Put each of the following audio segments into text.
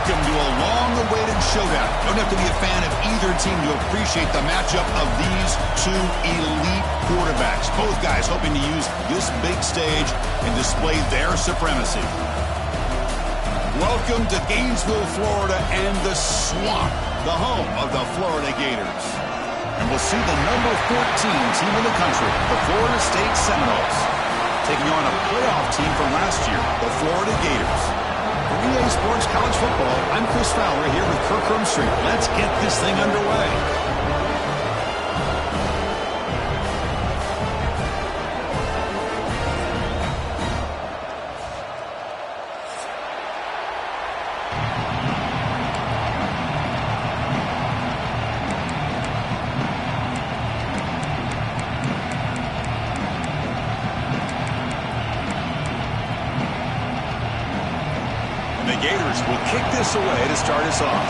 Welcome to a long-awaited showdown. Don't have to be a fan of either team to appreciate the matchup of these two elite quarterbacks. Both guys hoping to use this big stage and display their supremacy. Welcome to Gainesville, Florida, and the Swamp, the home of the Florida Gators. And we'll see the number 14 team in the country, the Florida State Seminoles, taking on a playoff team from last year, the Florida Gators. For EA Sports College Football, I'm Chris Fowler here with Kirk Hermstreet. Let's get this thing underway. The Gators will kick this away to start us off.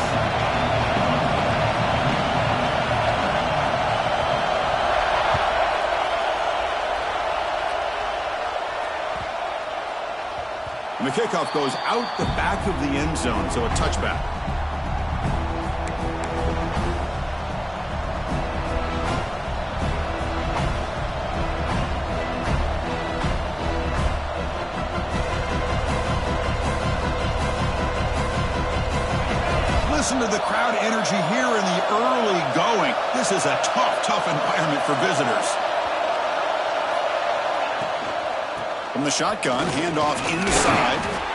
And the kickoff goes out the back of the end zone, so a touchback. Listen to the crowd energy here in the early going. This is a tough environment for visitors. From the shotgun, handoff inside.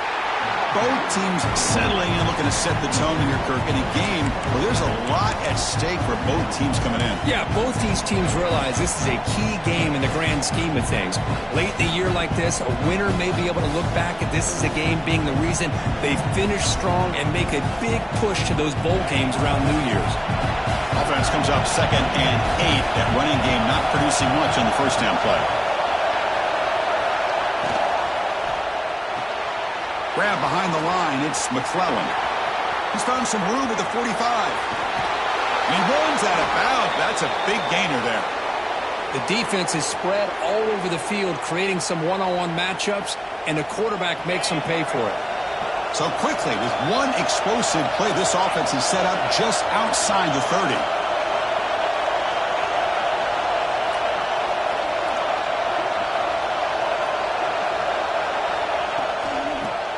Both teams settling in, looking to set the tone here, Kirk, in a game where there's a lot at stake for both teams coming in. Yeah, both these teams realize this is a key game in the grand scheme of things. Late in the year like this, a winner may be able to look back at this as a game being the reason they finish strong and make a big push to those bowl games around New Year's. Offense comes up 2nd and 8. That running game not producing much on the first down play. Grab behind the line, it's McClellan. He's found some room at the 45. He runs out of bounds. That's a big gainer there. The defense is spread all over the field, creating some one-on-one matchups, and the quarterback makes them pay for it. So quickly, with one explosive play, this offense is set up just outside the 30.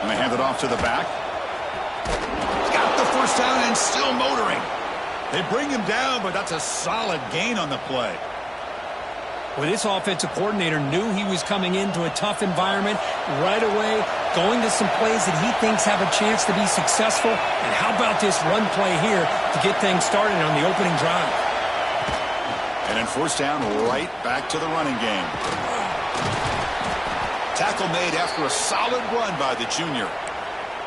And they hand it off to the back. Got the first down and still motoring. They bring him down, but that's a solid gain on the play. Well, this offensive coordinator knew he was coming into a tough environment right away, going to some plays that he thinks have a chance to be successful. And how about this run play here to get things started on the opening drive? And then first down, right back to the running game. Tackle made after a solid run by the junior.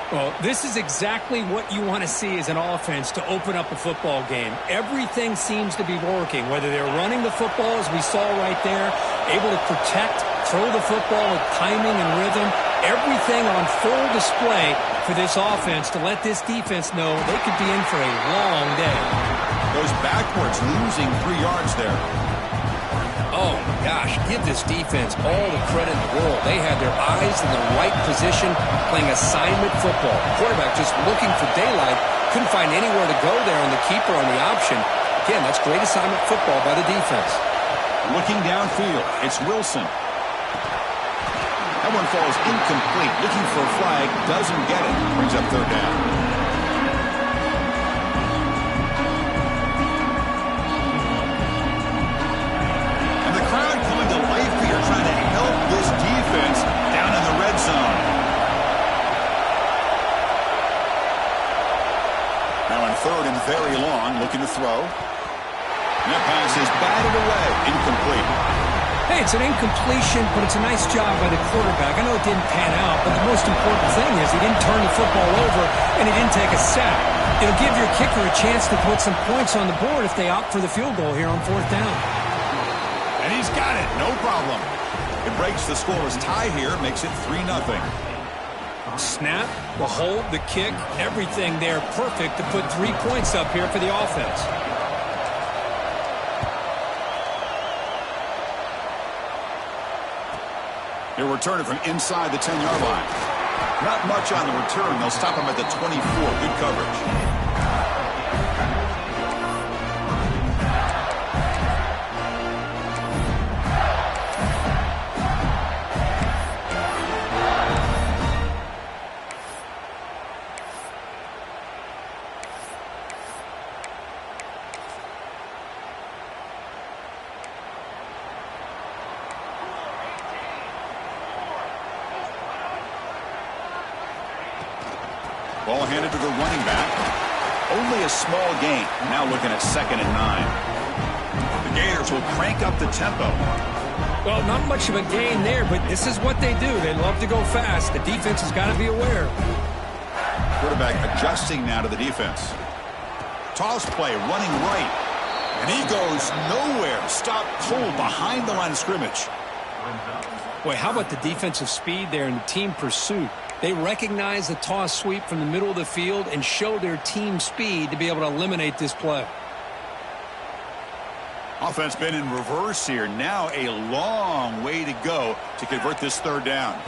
Well, this is exactly what you want to see as an offense to open up a football game. Everything seems to be working, whether they're running the football, as we saw right there, able to protect, throw the football with timing and rhythm, everything on full display for this offense to let this defense know they could be in for a long day. Goes backwards, losing 3 yards there. Oh, my gosh, give this defense all the credit in the world. They had their eyes in the right position, playing assignment football. Quarterback just looking for daylight, couldn't find anywhere to go there on the keeper on the option. Again, that's great assignment football by the defense. Looking downfield, it's Wilson. That one falls incomplete. Looking for a flag, doesn't get it. Brings up third down. Trying to help this defense down in the red zone. Now on 3rd and very long, looking to throw. And that pass is batted away, incomplete. Hey, it's an incompletion, but it's a nice job by the quarterback. I know it didn't pan out, but the most important thing is he didn't turn the football over and he didn't take a sack. It'll give your kicker a chance to put some points on the board if they opt for the field goal here on 4th down. And he's got it, no problem. It breaks the scoreless tie here, makes it 3-0. Snap, the hold, the kick, everything there perfect to put 3 points up here for the offense. He'll return it from inside the 10-yard line. Not much on the return. They'll stop him at the 24. Good coverage. Ball handed to the running back. Only a small gain. Now looking at 2nd and 9. The Gators will crank up the tempo. Well, not much of a gain there, but this is what they do. They love to go fast. The defense has got to be aware. Quarterback adjusting now to the defense. Toss play, running right. And he goes nowhere. Stop cold behind the line of scrimmage. Boy, how about the defensive speed there and the team pursuit? They recognize the toss sweep from the middle of the field and show their team speed to be able to eliminate this play. Offense been in reverse here. Now a long way to go to convert this 3rd down.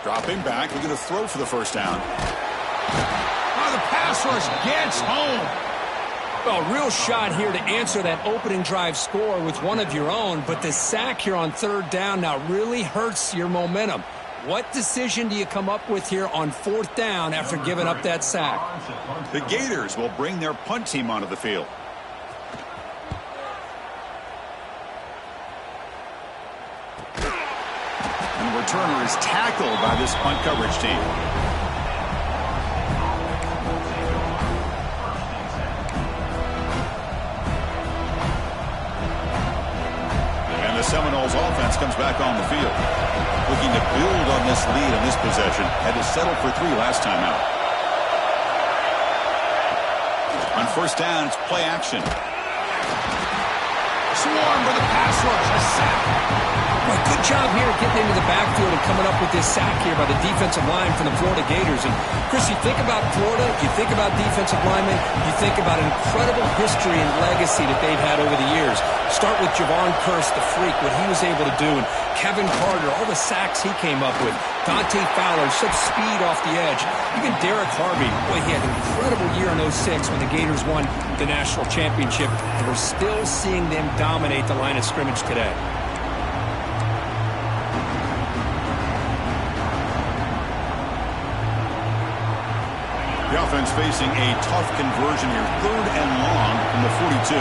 Dropping back. We're going to throw for the 1st down. Oh, the pass rush gets home. Well, real shot here to answer that opening drive score with one of your own, but the sack here on 3rd down now really hurts your momentum. What decision do you come up with here on 4th down after giving up that sack? The Gators will bring their punt team onto the field. And the returner is tackled by this punt coverage team. And the Seminoles offense comes back on the field. Looking to build on this lead on this possession. Had to settle for 3 last time out. On 1st down, it's play action. Swarm for the pass rush. A sack. Well, good job here getting into the backfield and coming up with this sack here by the defensive line from the Florida Gators. And, Chris, you think about Florida, you think about defensive linemen, you think about an incredible history and legacy that they've had over the years. Start with Javon Kearse, the freak, what he was able to do. And Kevin Carter, all the sacks he came up with. Dante Fowler, such speed off the edge. Even Derek Harvey, boy, he had an incredible year in 06 when the Gators won the national championship. And we're still seeing them dominate the line of scrimmage today. The offense facing a tough conversion here. 3rd and long from the 42.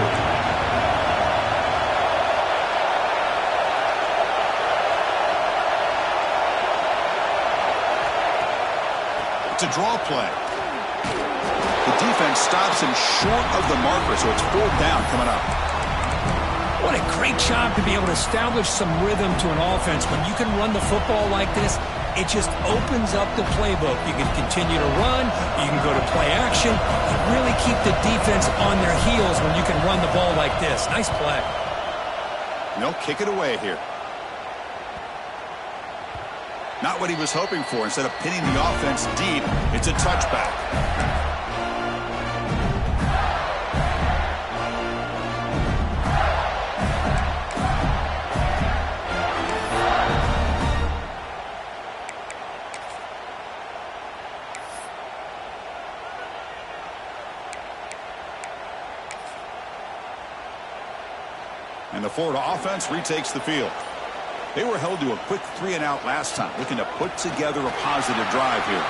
It's a draw play. The defense stops him short of the marker, so it's 4th down coming up. What a great job to be able to establish some rhythm to an offense. When you can run the football like this, it just opens up the playbook. You can continue to run. You can go to play action. You really keep the defense on their heels when you can run the ball like this. Nice play. And they'll kick it away here. Not what he was hoping for. Instead of pinning the offense deep, it's a touchback. And the Florida offense retakes the field. They were held to a quick 3-and-out last time, looking to put together a positive drive here.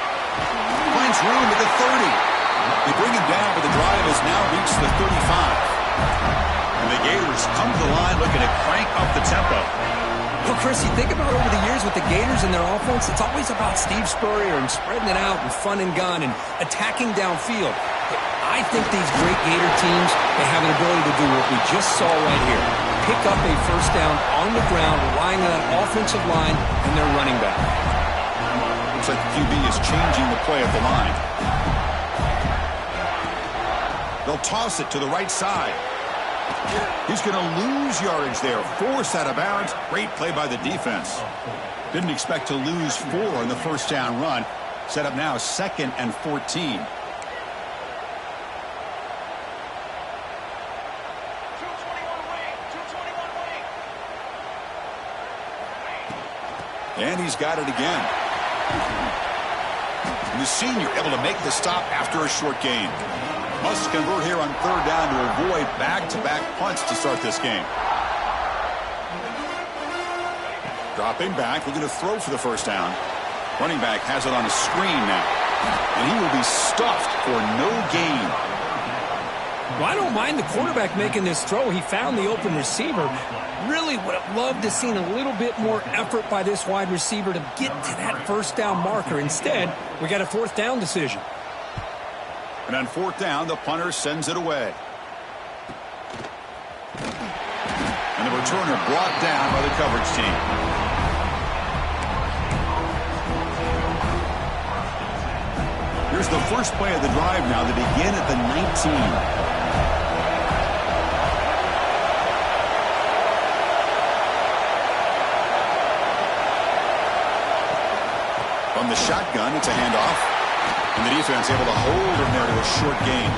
Finds room at the 30. They bring him down, but the drive has now reached the 35. And the Gators come to the line looking to crank up the tempo. Well, Chris, you think about over the years with the Gators and their offense, it's always about Steve Spurrier and spreading it out and fun and gun and attacking downfield. But I think these great Gator teams, they have an ability to do what we just saw right here. Pick up a 1st down on the ground, relying on that offensive line and their running back. Looks like the QB is changing the play at the line. They'll toss it to the right side. He's going to lose yardage there. Forced out of bounds. Great play by the defense. Didn't expect to lose 4 on the 1st down run. Set up now 2nd and 14. And he's got it again. And the senior able to make the stop after a short gain. Must convert here on third down to avoid back-to-back punts to start this game. Dropping back, looking to throw for the first down. Running back has it on a screen now. And he will be stuffed for no gain. Well, I don't mind the quarterback making this throw. He found the open receiver. Really would have loved to seen a little bit more effort by this wide receiver to get to that first down marker. Instead, we got a fourth down decision. And on fourth down, the punter sends it away. And the returner brought down by the coverage team. Here's the first play of the drive now. They begin at the 19. From the shotgun, it's a handoff. And the defense able to hold him there to a short gain.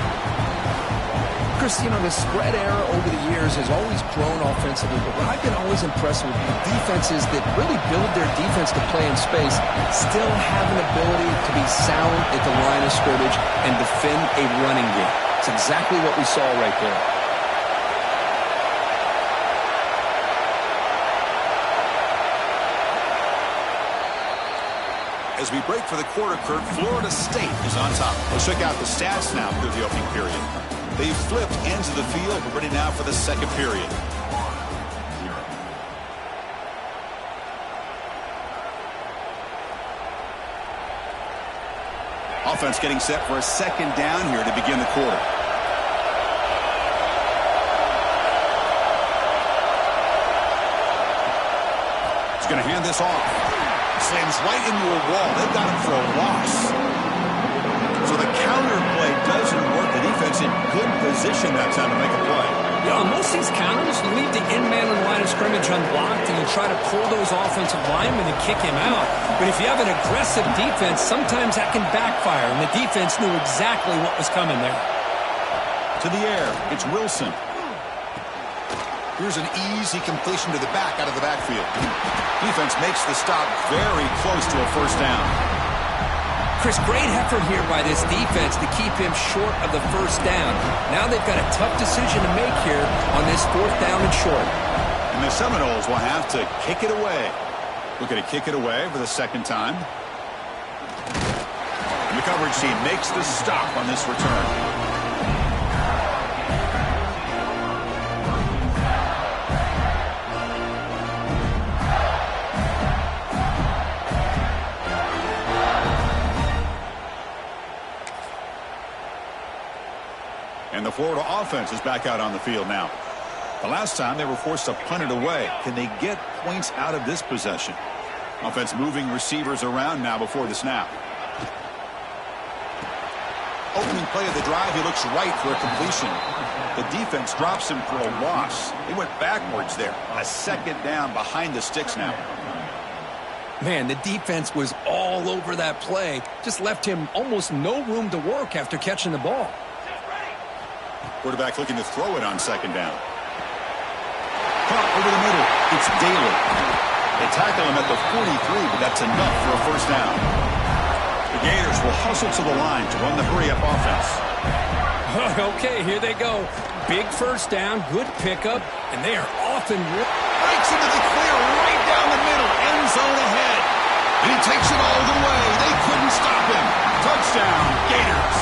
Chris, you know, the spread era over the years has always grown offensively, but what I've been always impressed with defenses that really build their defense to play in space still have an ability to be sound at the line of scrimmage and defend a running game. It's exactly what we saw right there. As we break for the quarter, Kurt, Florida State is on top. Let's check out the stats now through the opening period. They flipped into the field. We're ready now for the second period. Offense getting set for a second down here to begin the quarter. He's going to hand this off. Slams right into a wall. They've got him for a loss. So the counter play doesn't work. The defense in good position that time to make a play. Yeah, on most of these counters, you leave the in-man on the line of scrimmage unblocked and you try to pull those offensive linemen and kick him out. But if you have an aggressive defense, sometimes that can backfire, and the defense knew exactly what was coming there. To the air, it's Wilson. Here's an easy completion to the back out of the backfield. Defense makes the stop very close to a first down. Chris, great effort here by this defense to keep him short of the first down. Now they've got a tough decision to make here on this fourth down and short. And the Seminoles will have to kick it away. Looking to kick it away for the second time. And the coverage team makes the stop on this return. And the Florida offense is back out on the field now. The last time they were forced to punt it away. Can they get points out of this possession? Offense moving receivers around now before the snap. Opening play of the drive, he looks right for a completion. The defense drops him for a loss. They went backwards there. A second down behind the sticks now. Man, the defense was all over that play. Just left him almost no room to work after catching the ball. Quarterback looking to throw it on second down. Caught over the middle. It's Daly. They tackle him at the 43, but that's enough for a first down. The Gators will hustle to the line to run the hurry-up offense. Okay, here they go. Big first down, good pickup, and they are off and breaks into the clear right down the middle. End zone ahead. And he takes it all the way. They couldn't stop him. Touchdown, Gators.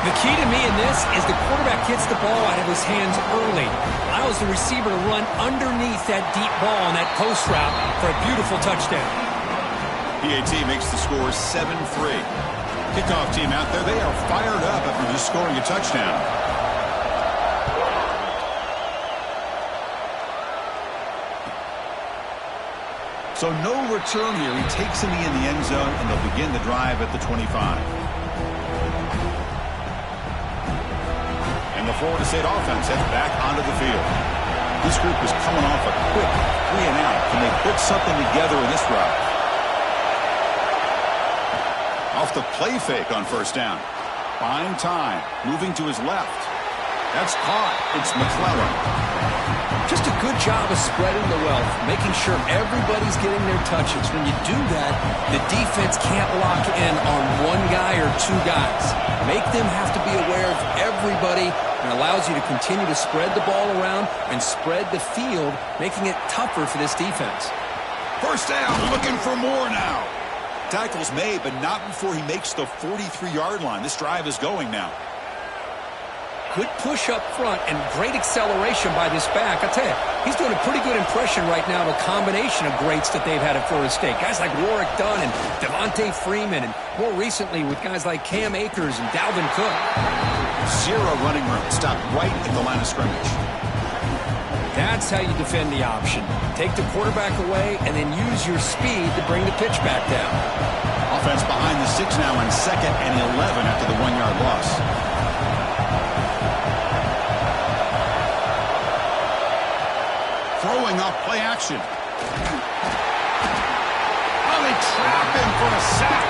The key to me in this is the quarterback gets the ball out of his hands early, allows the receiver to run underneath that deep ball on that post route for a beautiful touchdown. PAT makes the score 7-3. Kickoff team out there, they are fired up after just scoring a touchdown. So no return here. He takes him in the end zone, and they'll begin the drive at the 25. And the Florida State offense heads back onto the field. This group is coming off a quick 3-and-out. Can they put something together in this route? Off the play fake on first down. Buying time. Moving to his left. That's caught. It's McClellan. Just a good job of spreading the wealth, making sure everybody's getting their touches. When you do that, the defense can't lock in on one guy or two guys. Make them have to be aware of everybody, and allows you to continue to spread the ball around and spread the field, making it tougher for this defense. First down, looking for more now. Tackle's made, but not before he makes the 43-yard line. This drive is going now. Good push up front and great acceleration by this back. I tell you, he's doing a pretty good impression right now of a combination of greats that they've had at Florida State. Guys like Warwick Dunn and Devontae Freeman, and more recently with guys like Cam Akers and Dalvin Cook. Zero running room. Stopped right at the line of scrimmage. That's how you defend the option. Take the quarterback away and then use your speed to bring the pitch back down. Offense behind the 6 now on 2nd and 11 after the 1-yard loss. Throwing off play action. Oh, they trap him for a sack.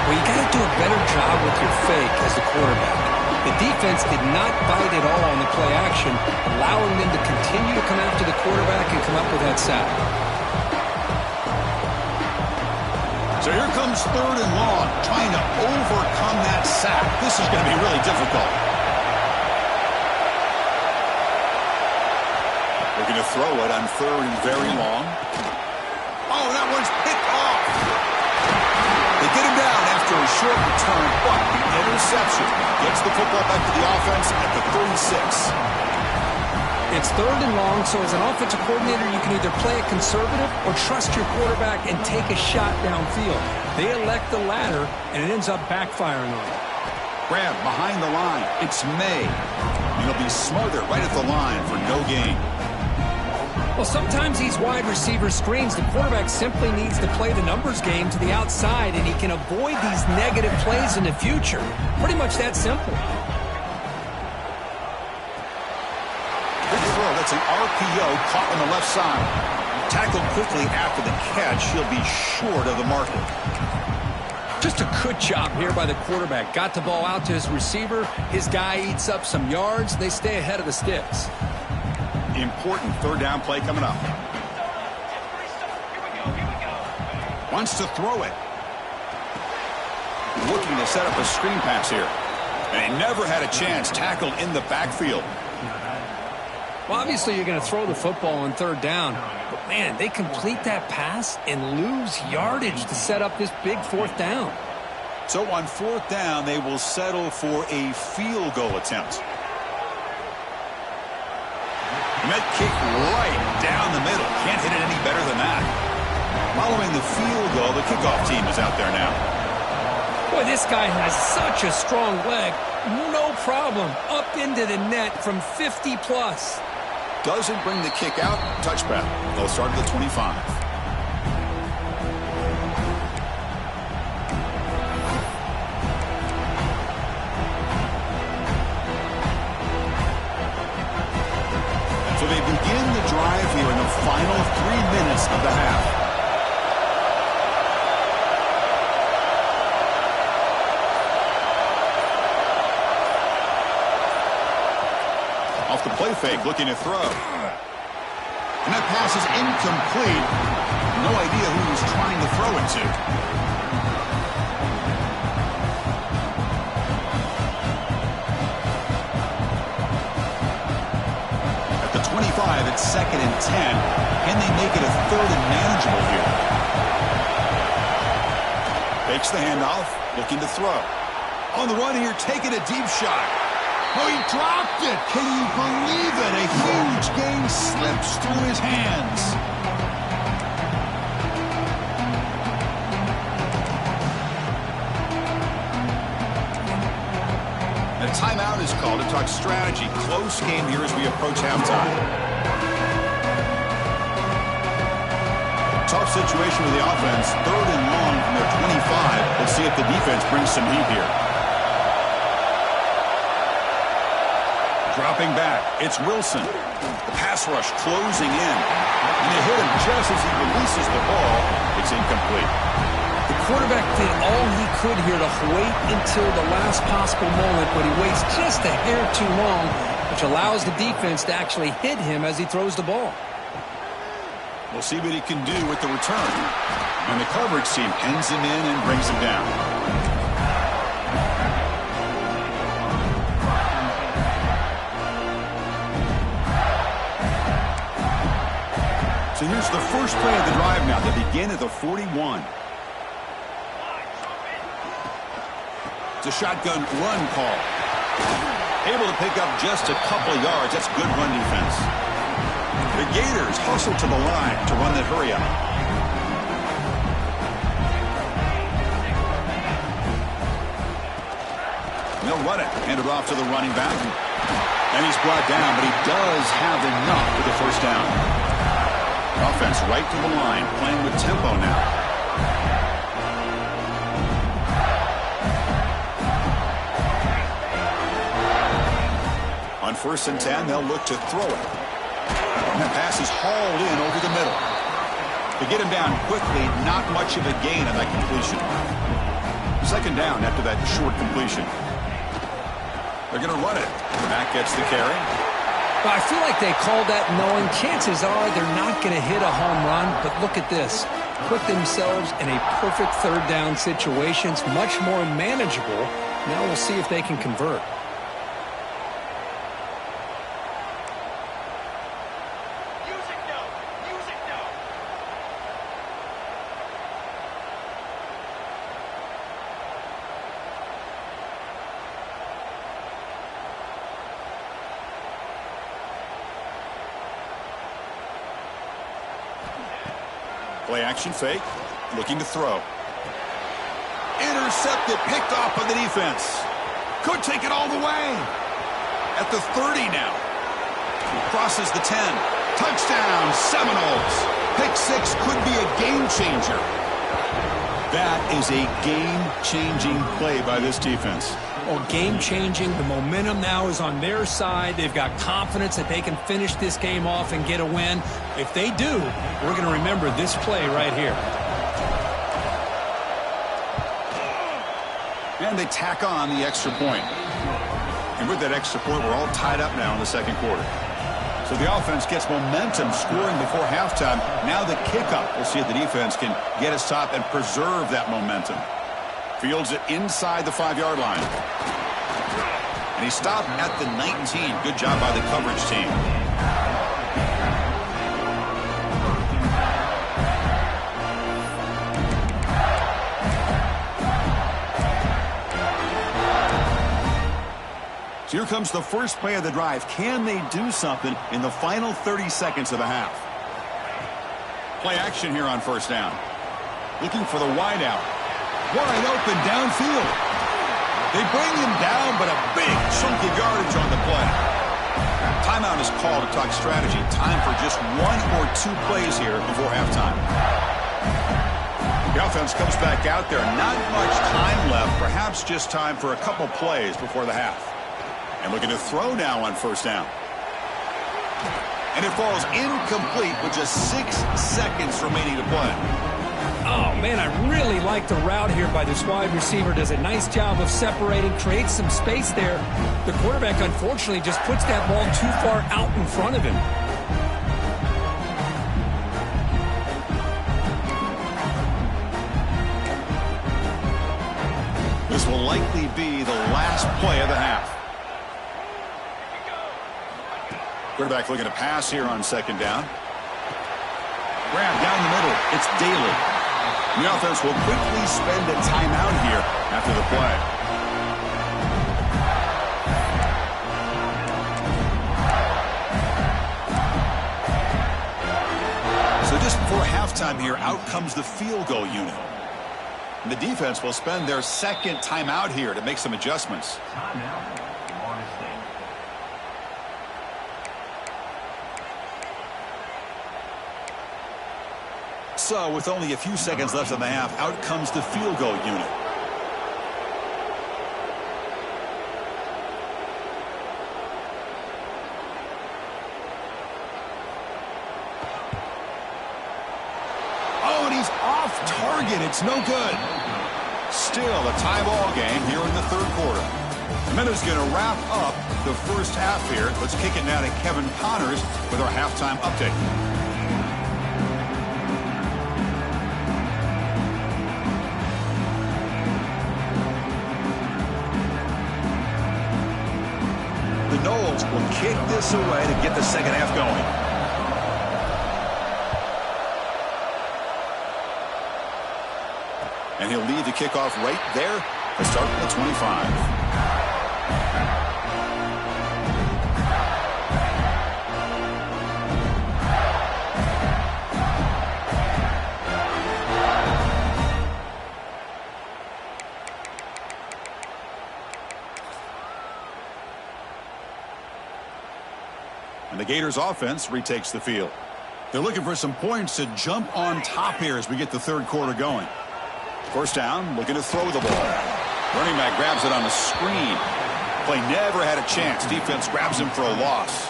Well, you got to do a better job with your fake as the quarterback. The defense did not bite at all on the play action, allowing them to continue to come after the quarterback and come up with that sack. So here comes 3rd and long, trying to overcome that sack. This is going to be really difficult. Looking to throw it on 3rd and very long. Oh, that one's picked off. They get him down after a short return, but the interception gets the football back to the offense at the 36. It's 3rd and long, so as an offensive coordinator, you can either play it conservative or trust your quarterback and take a shot downfield. They elect the latter, and it ends up backfiring on them. Grab behind the line. It's May. And he'll be smothered right at the line for no gain. Well, sometimes these wide receiver screens, the quarterback simply needs to play the numbers game to the outside, and he can avoid these negative plays in the future. Pretty much that simple. Good throw. That's an RPO caught on the left side. Tackled quickly after the catch. He'll be short of the marker. Just a good job here by the quarterback. Got the ball out to his receiver. His guy eats up some yards. They stay ahead of the sticks. Important 3rd down play coming up. Wants to throw it. Looking to set up a screen pass here. And he never had a chance. Tackled in the backfield. Well, obviously you're going to throw the football on 3rd down. But, man, they complete that pass and lose yardage to set up this big 4th down. So on 4th down, they will settle for a field goal attempt. Met kick right down the middle. Can't hit it any better than that. Following the field goal, the kickoff team is out there now. Boy, this guy has such a strong leg. No problem. Up into the net from 50 plus. Doesn't bring the kick out. Touchback. They'll start at the 25. So they begin the drive here in the final 3 minutes of the half. Off the play fake, looking to throw. And that pass is incomplete. No idea who he's trying to throw it to. At the 25, it's 2nd and 10. Can they make it a 3rd and manageable here? Fakes the handoff, looking to throw. On the run here, taking a deep shot. Oh, he dropped it. Can you believe it? A huge gain slips through his hands. A timeout is called to talk strategy. Close game here as we approach halftime. Tough situation with the offense. 3rd and long from their 25. Let's see if the defense brings some heat here. Dropping back, it's Wilson. The pass rush closing in. And they hit him just as he releases the ball. It's incomplete. The quarterback did all he could here to wait until the last possible moment, but he waits just a hair too long, which which allows the defense to actually hit him as he throws the ball. We'll see what he can do with the return. And the coverage team pins him in and brings him down. So here's the first play of the drive now. They begin at the 41. It's a shotgun run call. Able to pick up just a couple of yards. That's good run defense. The Gators hustle to the line to run that hurry up. They'll run it. Hand it off to the running back. And he's brought down, but he does have enough for the first down. Offense right to the line, playing with tempo now. On 1st and 10, they'll look to throw it. And the pass is hauled in over the middle. To get him down quickly, not much of a gain on that completion. 2nd down after that short completion. They're going to run it. Mack gets the carry. Well, I feel like they called that knowing chances are they're not going to hit a home run, but look at this. Put themselves in a perfect 3rd down situation. It's much more manageable. Now we'll see if they can convert. Play action fake. Looking to throw. Intercepted. Picked off by the defense. Could take it all the way. At the 30 now. Crosses the 10. Touchdown, Seminoles. Pick 6 could be a game changer. That is a game-changing play by this defense. Oh, game-changing. The momentum now is on their side. They've got confidence that they can finish this game off and get a win. If they do, we're going to remember this play right here. And they tack on the extra point. And with that extra point, we're all tied up now in the 2nd quarter. So the offense gets momentum scoring before halftime. Now the kickoff. We'll see if the defense can get a stop and preserve that momentum. Fields it inside the 5-yard line. And he stopped at the 19. Good job by the coverage team. So here comes the first play of the drive. Can they do something in the final 30 seconds of the half? Play action here on 1st down. Looking for the wideout. Wide open downfield. They bring him down, but a big chunk of yardage on the play. Timeout is called to talk strategy. Time for just 1 or 2 plays here before halftime. The offense comes back out there. Not much time left. Perhaps just time for a couple plays before the half. And looking to throw now on 1st down. And it falls incomplete with just 6 seconds remaining to play. Oh, man, I really like the route here by this wide receiver. Does a nice job of separating, creates some space there. The quarterback, unfortunately, just puts that ball too far out in front of him. This will likely be the last play of the half. Quarterback looking to pass here on 2nd down. Grab down the middle. It's Daly. The offense will quickly spend a timeout here after the play. So just before halftime here, out comes the field goal unit. And the defense will spend their 2nd timeout here to make some adjustments. So, with only a few seconds left in the half, out comes the field goal unit. Oh, and he's off target. It's no good. Still a tie ball game here in the 3rd quarter. And that is going to wrap up the first half here. Let's kick it now to Kevin Connors with our halftime update. The Noles will kick this away to get the second half going. And he'll lead the kickoff right there to start at the 25. And the Gators offense retakes the field. They're looking for some points to jump on top here as we get the third quarter going. First down, looking to throw the ball. Running back grabs it on the screen. Play never had a chance. Defense grabs him for a loss.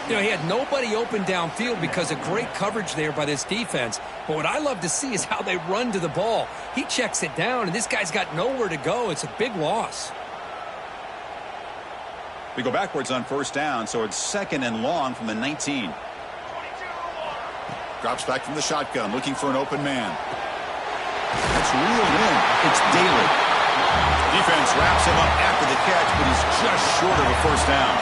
You know, he had nobody open downfield because of great coverage there by this defense. But what I love to see is how they run to the ball. He checks it down, and this guy's got nowhere to go. It's a big loss. We go backwards on first down, so it's second and long from the 19. Drops back from the shotgun, looking for an open man. That's reeled in. It's Daly. Defense wraps him up after the catch, but he's just short of a first down.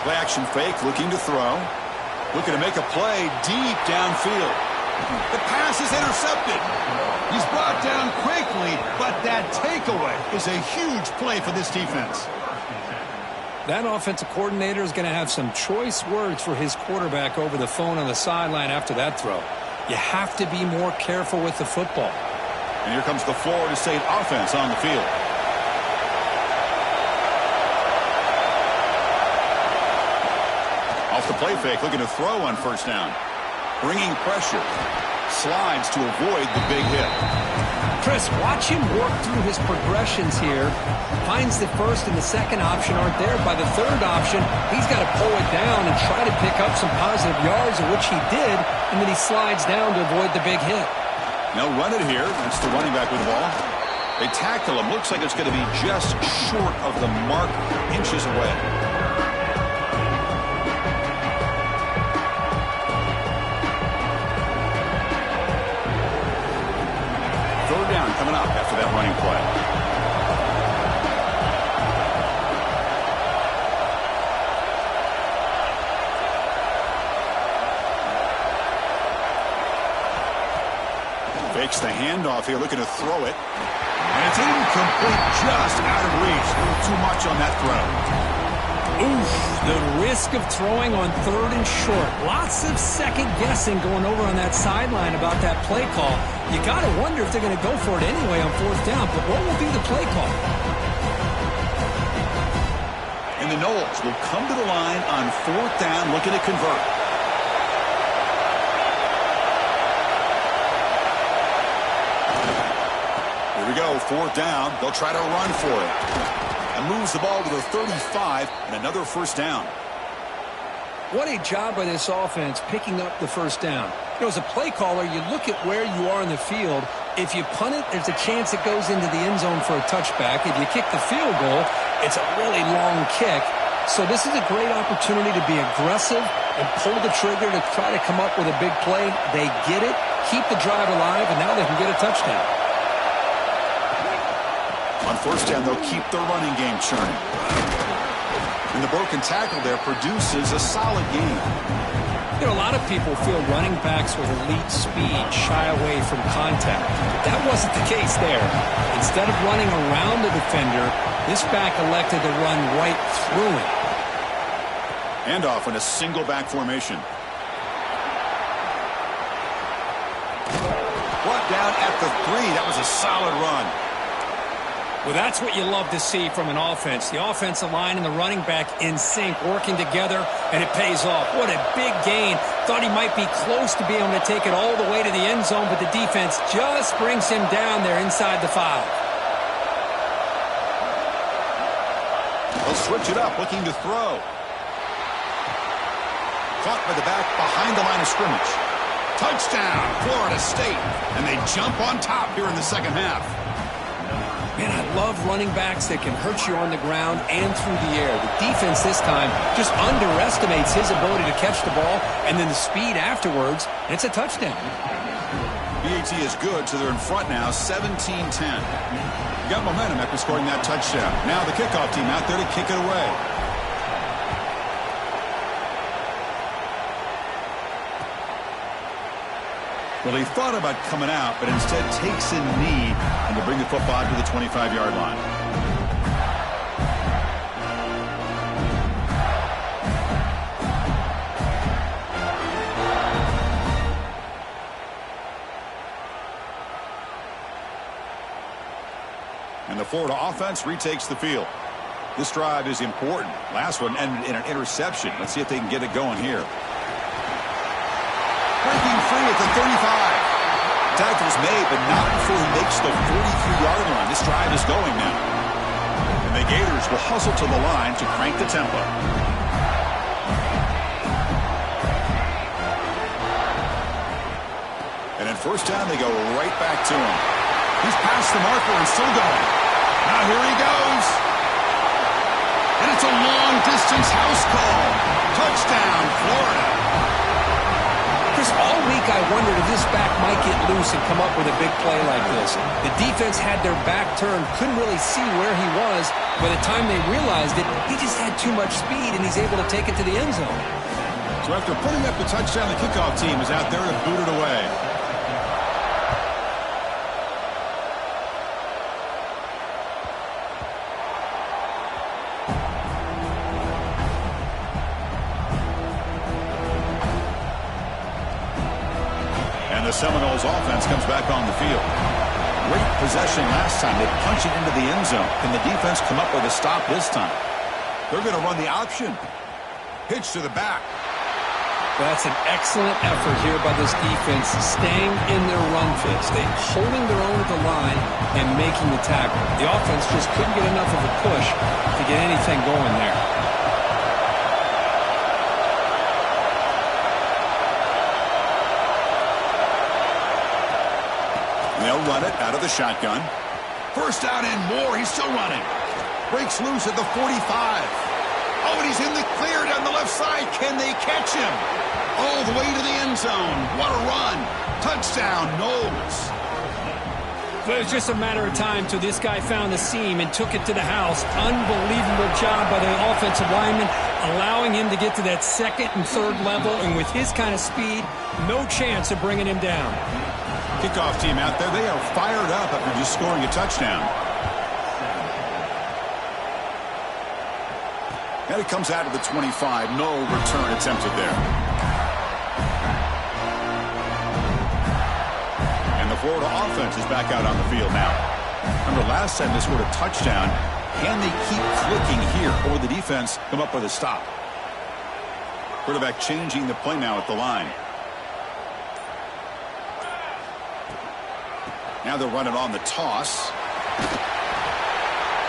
Play action fake, looking to throw. Looking to make a play deep downfield. The pass is intercepted. He's brought down quickly, but that takeaway is a huge play for this defense. That offensive coordinator is going to have some choice words for his quarterback over the phone on the sideline after that throw. You have to be more careful with the football. And here comes the Florida State offense on the field. Off the play fake, looking to throw on first down. Bringing pressure. Slides to avoid the big hit. Chris, watch him work through his progressions here. Finds the first and the second option aren't there. By the third option, he's got to pull it down and try to pick up some positive yards, of which he did, and then he slides down to avoid the big hit. They'll run it here. That's the running back with the ball. They tackle him. Looks like it's going to be just short of the mark, inches away. Third down coming up after that running play. Fakes the handoff here, looking to throw it. And it's incomplete, just out of reach. A little too much on that throw. Oof, the risk of throwing on third and short. Lots of second guessing going over on that sideline about that play call. You got to wonder if they're going to go for it anyway on fourth down, but what will be the play call? And the Noles will come to the line on fourth down, looking to convert. Here we go, fourth down. They'll try to run for it. And moves the ball to the 35 and another first down. What a job by this offense picking up the first down. You know, as a play caller, you look at where you are in the field. If you punt it, there's a chance it goes into the end zone for a touchback. If you kick the field goal, it's a really long kick. So this is a great opportunity to be aggressive and pull the trigger to try to come up with a big play. They get it, keep the drive alive, and now they can get a touchdown. On first down, they'll keep their running game churning. And the broken tackle there produces a solid game. You know, a lot of people feel running backs with elite speed shy away from contact. That wasn't the case there. Instead of running around the defender, this back elected to run right through him. Handoff in a single back formation. Brought down at the 3. That was a solid run. Well, that's what you love to see from an offense. The offensive line and the running back in sync, working together, and it pays off. What a big gain. Thought he might be close to being able to take it all the way to the end zone, but the defense just brings him down there inside the 5. They'll switch it up, looking to throw. Caught by the back behind the line of scrimmage. Touchdown, Florida State. And they jump on top here in the second half. Man, I love running backs that can hurt you on the ground and through the air. The defense this time just underestimates his ability to catch the ball and then the speed afterwards. And it's a touchdown. BAT is good, so they're in front now, 17-10. Got momentum after scoring that touchdown. Now the kickoff team out there to kick it away. Well, he thought about coming out, but instead takes a knee and to bring the football to the 25-yard line. And the Florida offense retakes the field. This drive is important. Last one ended in an interception. Let's see if they can get it going here. Breaking free at the 35. Tackle's made, but not before he makes the 43-yard line. This drive is going now. And the Gators will hustle to the line to crank the tempo. And in first down, they go right back to him. He's past the marker and still going. Now here he goes. And it's a long-distance house call. Touchdown, Florida. Chris, all week I wondered if this back might get loose and come up with a big play like this. The defense had their back turned, couldn't really see where he was. By the time they realized it, he just had too much speed, and he's able to take it to the end zone. So after putting up the touchdown, the kickoff team is out there to boot it away. The Seminoles offense comes back on the field. Great possession last time. They punch it into the end zone. Can the defense come up with a stop this time? They're going to run the option. Pitch to the back. Well, that's an excellent effort here by this defense, staying in their run fits. They're holding their own at the line and making the tackle. The offense just couldn't get enough of a push to get anything going there. They'll run it out of the shotgun. First down and more. He's still running. Breaks loose at the 45. Oh, and he's in the clear down the left side. Can they catch him? All the way to the end zone. What a run. Touchdown, Knowles. But it was just a matter of time till this guy found the seam and took it to the house. Unbelievable job by the offensive lineman, allowing him to get to that second and third level. And with his kind of speed, no chance of bringing him down. Kickoff team out there. They are fired up after just scoring a touchdown. And it comes out of the 25. No return attempted there. And the Florida offense is back out on the field now. Remember last time they scored a touchdown. Can they keep clicking here, or will the defense come up with a stop? Quarterback changing the play now at the line. Now they're running on the toss.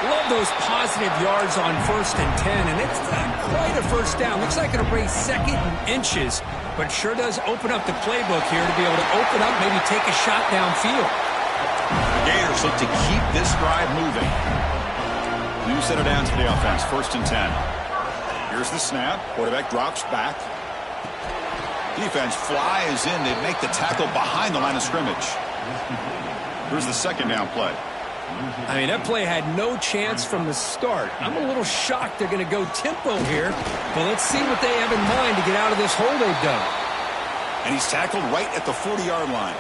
Love those positive yards on 1st and 10, and it's not quite a first down. Looks like it'll bring second and inches, but sure does open up the playbook here to be able to open up, maybe take a shot downfield. The Gators look to keep this drive moving. New center down to the offense, 1st and 10. Here's the snap. Quarterback drops back. Defense flies in. They make the tackle behind the line of scrimmage. Here's the second down play. I mean, that play had no chance from the start. I'm a little shocked they're going to go tempo here, but let's see what they have in mind to get out of this hole they've done. And he's tackled right at the 40-yard line.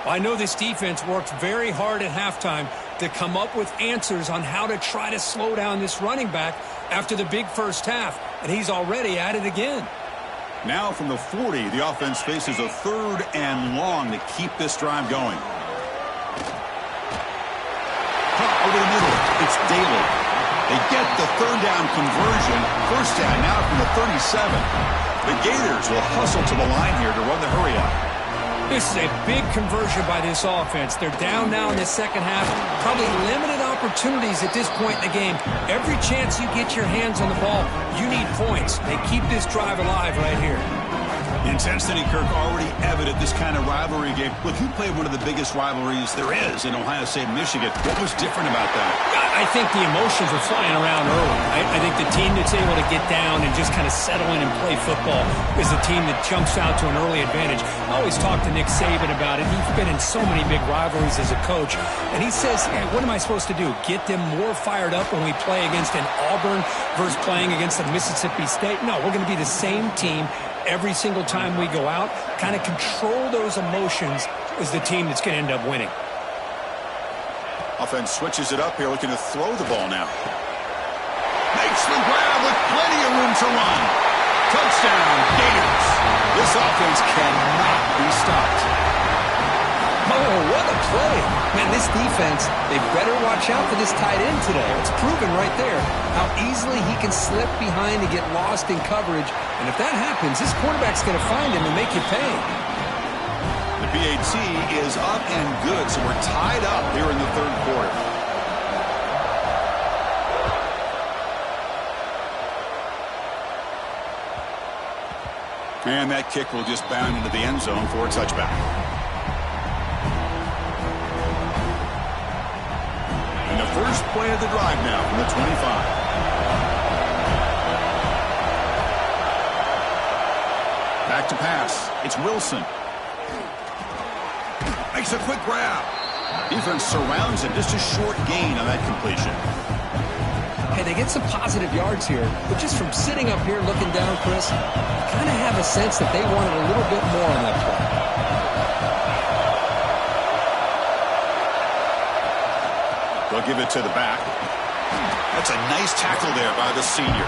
Well, I know this defense worked very hard at halftime to come up with answers on how to try to slow down this running back after the big first half, and he's already at it again. Now from the 40, the offense faces a 3rd and long to keep this drive going. Over the middle, it's Daly. They get the 3rd down conversion. First down now from the 37. The Gators will hustle to the line here to run the hurry up. This is a big conversion by this offense. They're down now in the second half. Probably limited opportunities at this point in the game. Every chance you get your hands on the ball, you need points. They keep this drive alive right here. Intensity, Kirk, already evident this kind of rivalry game. Look, you played one of the biggest rivalries there is in Ohio State, Michigan. What was different about that? I think the emotions are flying around early. I think the team that's able to get down and just kind of settle in and play football is the team that jumps out to an early advantage. I always talk to Nick Saban about it. He's been in so many big rivalries as a coach. And he says, hey, what am I supposed to do? Get them more fired up when we play against an Auburn versus playing against a Mississippi State? No, we're going to be the same team every single time we go out. Kind of control those emotions is the team that's going to end up winning. Offense switches it up here, looking to throw the ball now. Makes the grab with plenty of room to run. Touchdown, Gators. This offense cannot be stopped. Oh, what a play. Man, this defense, they better watch out for this tight end today. It's proven right there how easily he can slip behind and get lost in coverage. And if that happens, this quarterback's going to find him and make you pay. The PAT is up and good, so we're tied up here in the third quarter. And that kick will just bound into the end zone for a touchback. And the first play of the drive now from the 25. Back to pass. It's Wilson. Makes a quick grab. Defense surrounds it. Just a short gain on that completion. Hey, they get some positive yards here, but just from sitting up here looking down, Chris, I kind of have a sense that they wanted a little bit more on that play. They'll give it to the back. That's a nice tackle there by the senior.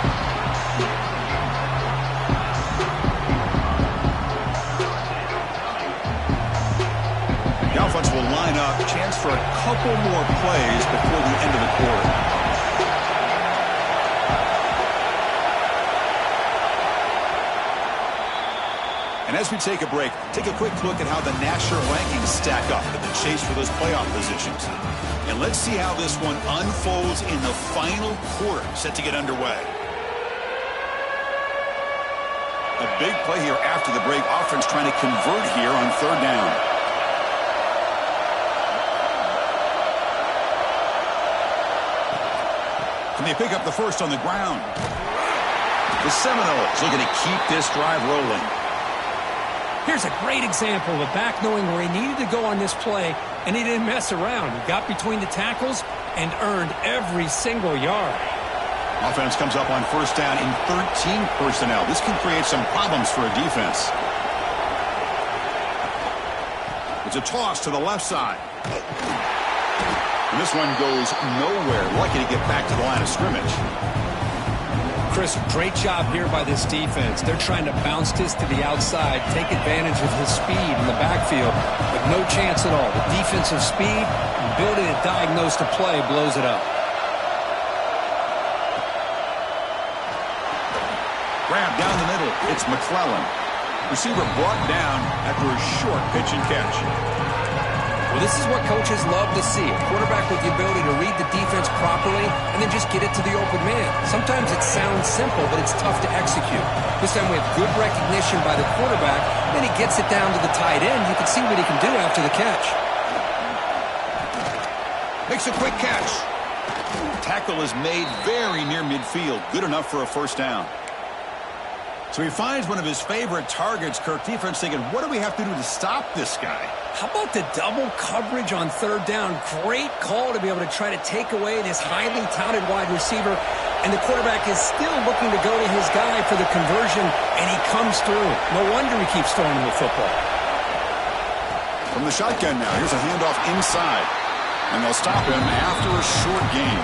The offense will line up. Chance for a couple more plays before the end of the quarter. And as we take a break, take a quick look at how the national rankings stack up in the chase for those playoff positions. And let's see how this one unfolds in the final quarter set to get underway. A big play here after the break. Offense trying to convert here on third down. Can they pick up the first on the ground? The Seminoles looking to keep this drive rolling. Here's a great example of a back knowing where he needed to go on this play, and he didn't mess around. He got between the tackles and earned every single yard. Offense comes up on first down in 13 personnel. This can create some problems for a defense. It's a toss to the left side. And this one goes nowhere. Lucky to get back to the line of scrimmage. Chris, great job here by this defense. They're trying to bounce this to the outside, take advantage of his speed in the backfield, but no chance at all. The defensive speed, ability to diagnose the play, blows it up. Grab down the middle. It's McClellan. Receiver brought down after a short pitch and catch. Well, this is what coaches love to see. A quarterback with the ability to read the defense properly and then just get it to the open man. Sometimes it sounds simple, but it's tough to execute. This time we have good recognition by the quarterback. Then he gets it down to the tight end. You can see what he can do after the catch. Makes a quick catch. Tackle is made very near midfield. Good enough for a first down. So he finds one of his favorite targets. Kirk, defense thinking, what do we have to do to stop this guy? How about the double coverage on third down? Great call to be able to try to take away this highly touted wide receiver. And the quarterback is still looking to go to his guy for the conversion, and he comes through. No wonder he keeps throwing him the football. From the shotgun now, here's a handoff inside. And they'll stop him after a short gain.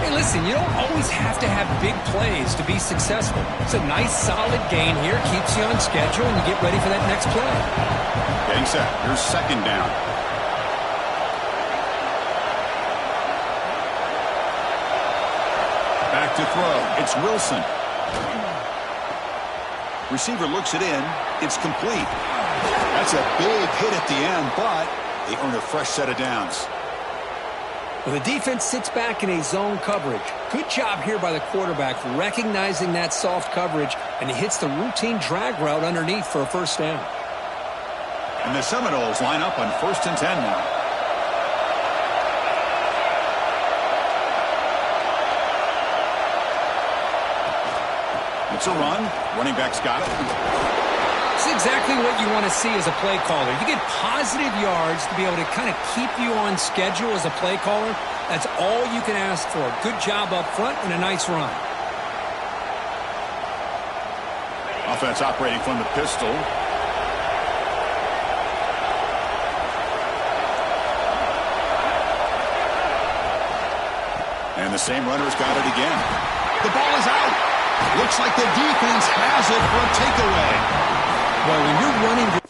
Hey, listen, you don't always have to have big plays to be successful. It's a nice, solid gain here. Keeps you on schedule, and you get ready for that next play. Getting set. Here's second down. Back to throw. It's Wilson. Receiver looks it in. It's complete. That's a big hit at the end, but they earn a fresh set of downs. Well, the defense sits back in a zone coverage. Good job here by the quarterback recognizing that soft coverage, and he hits the routine drag route underneath for a first down. And the Seminoles line up on 1st and 10 now. It's a run. Running back's got it. It's exactly what you want to see as a play caller. You get positive yards to be able to kind of keep you on schedule as a play caller. That's all you can ask for. Good job up front and a nice run. Offense operating from the pistol. And the same runner's got it again. The ball is out. Looks like the defense has it for a takeaway. Well, when you're running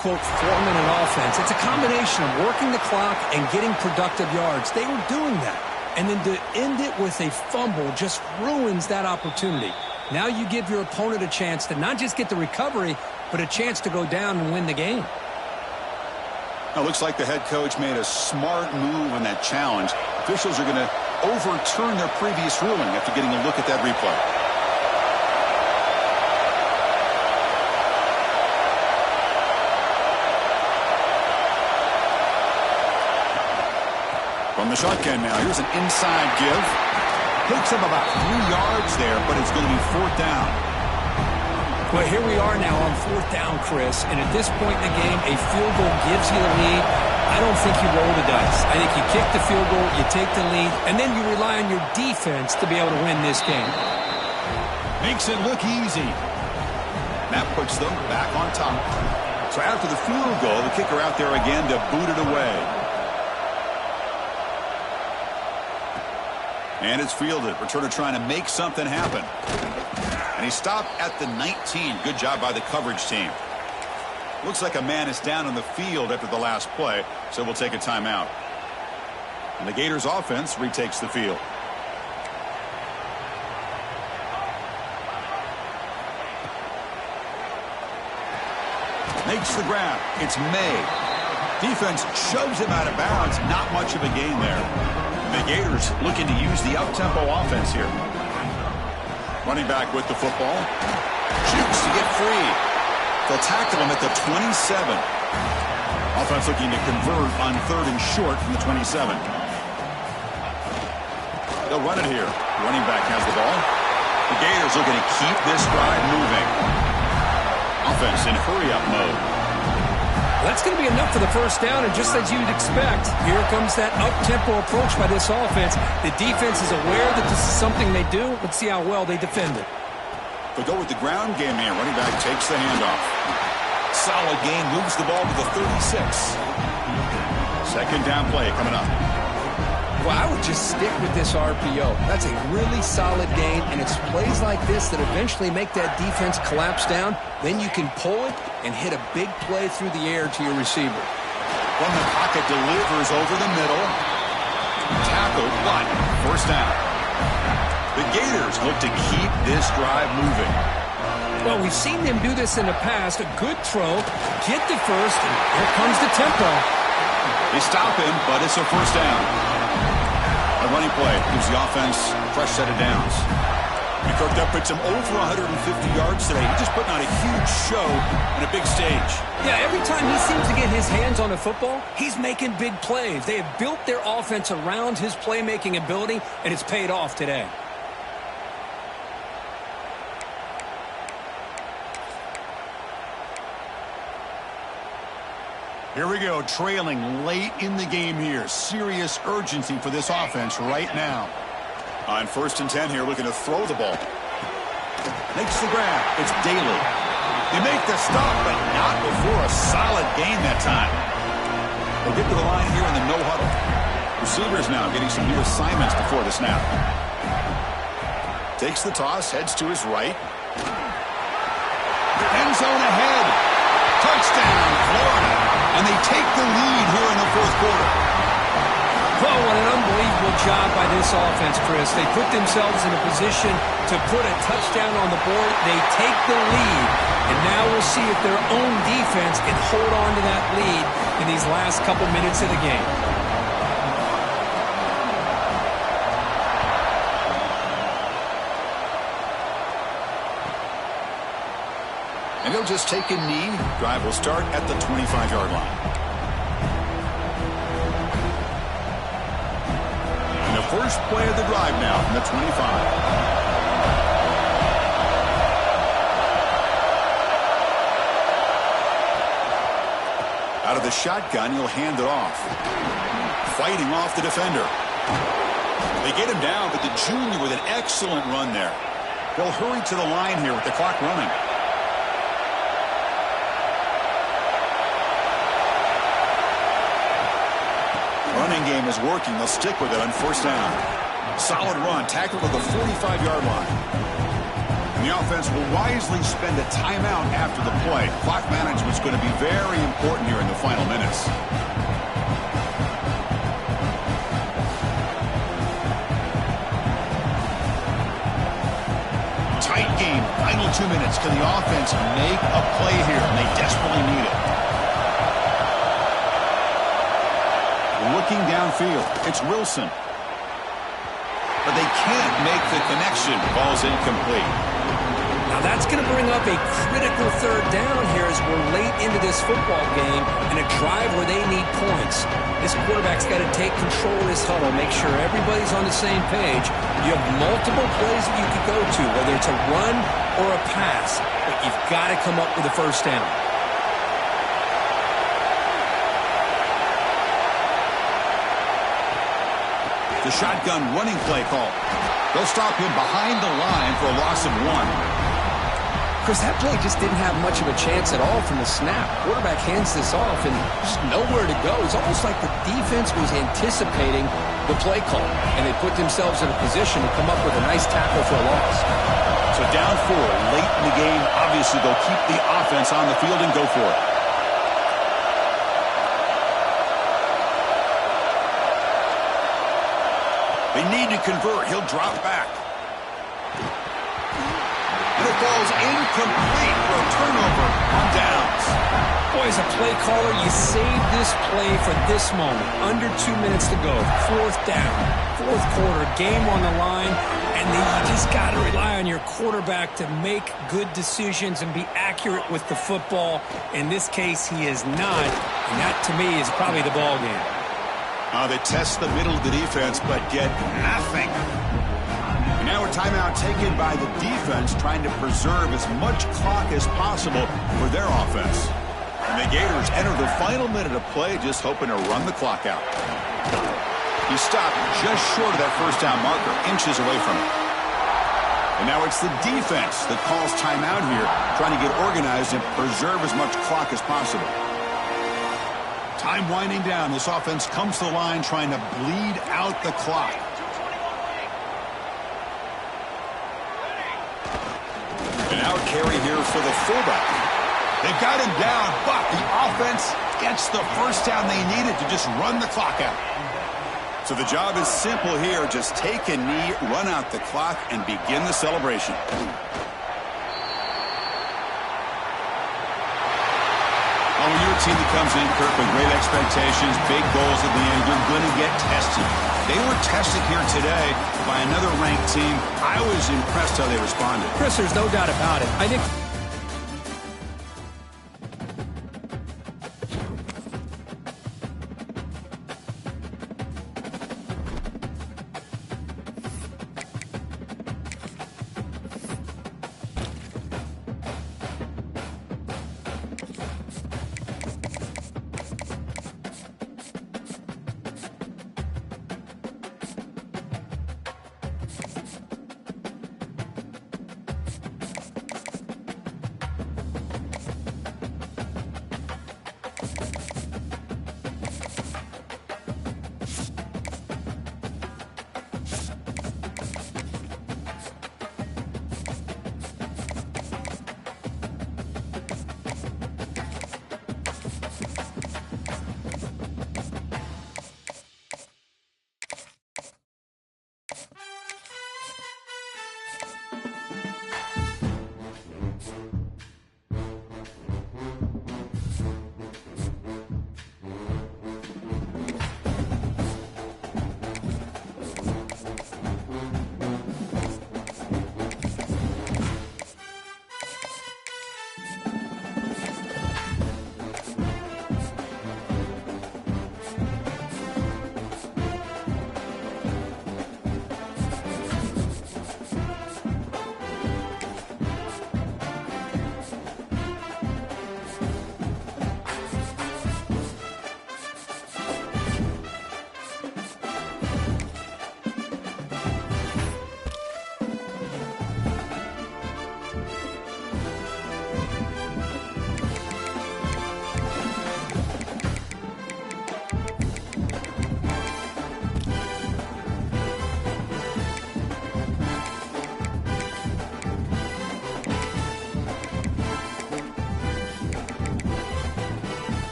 quote 4-minute offense, it's a combination of working the clock and getting productive yards. They were doing that. And then to end it with a fumble just ruins that opportunity. Now you give your opponent a chance to not just get the recovery, but a chance to go down and win the game. Now, looks like the head coach made a smart move in that challenge. Officials are going to overturn their previous ruling after getting a look at that replay. From the shotgun now, here's an inside give. Picks up about 3 yards there, but it's going to be 4th down. Well, here we are now on 4th down, Chris, and at this point in the game, a field goal gives you the lead. I don't think you roll the dice. I think you kick the field goal, you take the lead, and then you rely on your defense to be able to win this game. Makes it look easy. That puts them back on top. So after the field goal, the kicker out there again to boot it away. And it's fielded. Returner trying to make something happen. And he stopped at the 19. Good job by the coverage team. Looks like a man is down on the field after the last play, so we'll take a timeout. And the Gators offense retakes the field. Makes the grab. It's May. Defense shoves him out of bounds. Not much of a gain there. The Gators looking to use the up-tempo offense here. Running back with the football. Shoots to get free. They'll tackle him at the 27. Offense looking to convert on 3rd and short from the 27. They'll run it here. Running back has the ball. The Gators looking to keep this drive moving. Offense in hurry-up mode. That's going to be enough for the first down, and just as you'd expect, here comes that up-tempo approach by this offense. The defense is aware that this is something they do. Let's see how well they defend it. They'll go with the ground game here. Running back takes the handoff. Solid gain, moves the ball to the 36. 2nd down play coming up. Well, I would just stick with this RPO. That's a really solid gain, and it's plays like this that eventually make that defense collapse down. Then you can pull it and hit a big play through the air to your receiver. From the pocket, delivers over the middle. Tackled, but 1st down. The Gators look to keep this drive moving. Well, we've seen them do this in the past. A good throw, get the first, and here comes the tempo. They stop him, but it's a 1st down. A running play gives the offense a fresh set of downs. And Kirk, that puts him over 150 yards today. He's just putting on a huge show on a big stage. Yeah, every time he seems to get his hands on the football, he's making big plays. They have built their offense around his playmaking ability, and it's paid off today. Here we go, trailing late in the game here. Serious urgency for this offense right now. On 1st and 10 here, looking to throw the ball. Makes the grab. It's Daly. They make the stop, but not before a solid gain that time. They'll get to the line here in the no huddle. Receivers now getting some new assignments before the snap. Takes the toss, heads to his right. End zone ahead. Touchdown, Florida. And they take the lead here in the 4th quarter. Oh, what an unbelievable job by this offense, Chris. They put themselves in a position to put a touchdown on the board. They take the lead. And now we'll see if their own defense can hold on to that lead in these last couple minutes of the game. And he'll just take a knee. Drive will start at the 25-yard line. And the first play of the drive now from the 25. Out of the shotgun, he'll hand it off. Fighting off the defender. They get him down, but the junior with an excellent run there. They'll hurry to the line here with the clock running. Running game is working. They'll stick with it on first down. Solid run, tackled at the 45-yard line. And the offense will wisely spend a timeout after the play. Clock management is going to be very important here in the final minutes. Tight game. Final 2 minutes. Can the offense make a play here? And they desperately need it. Looking downfield. It's Wilson. But they can't make the connection. Ball's incomplete. Now that's going to bring up a critical third down here as we're late into this football game in a drive where they need points. This quarterback's got to take control of this huddle, make sure everybody's on the same page. You have multiple plays that you could go to, whether it's a run or a pass, but you've got to come up with a first down. The shotgun running play call. They'll stop him behind the line for a loss of 1. Chris, that play just didn't have much of a chance at all from the snap. Quarterback hands this off and just nowhere to go. It's almost like the defense was anticipating the play call, and they put themselves in a position to come up with a nice tackle for a loss. So down 4 late in the game. Obviously, they'll keep the offense on the field and go for it. They need to convert. He'll drop back. And it falls incomplete for a turnover on downs. Boy, as a play caller, you save this play for this moment. Under 2 minutes to go. Fourth down. Fourth quarter. Game on the line. And then you just got to rely on your quarterback to make good decisions and be accurate with the football. In this case, he is not. And that, to me, is probably the ball game. They test the middle of the defense, but get nothing. And now a timeout taken by the defense, trying to preserve as much clock as possible for their offense. And the Gators enter the final minute of play, just hoping to run the clock out. He stopped just short of that first down marker, inches away from it. And now it's the defense that calls timeout here, trying to get organized and preserve as much clock as possible. Time winding down. This offense comes to the line trying to bleed out the clock. And out carry here for the fullback. They've got him down, but the offense gets the first down they needed to just run the clock out. So the job is simple here. Just take a knee, run out the clock, and begin the celebration. When you're a team that comes in, Kirk, with great expectations, big goals at the end, you're going to get tested. They were tested here today by another ranked team. I was impressed how they responded. Chris, there's no doubt about it. I think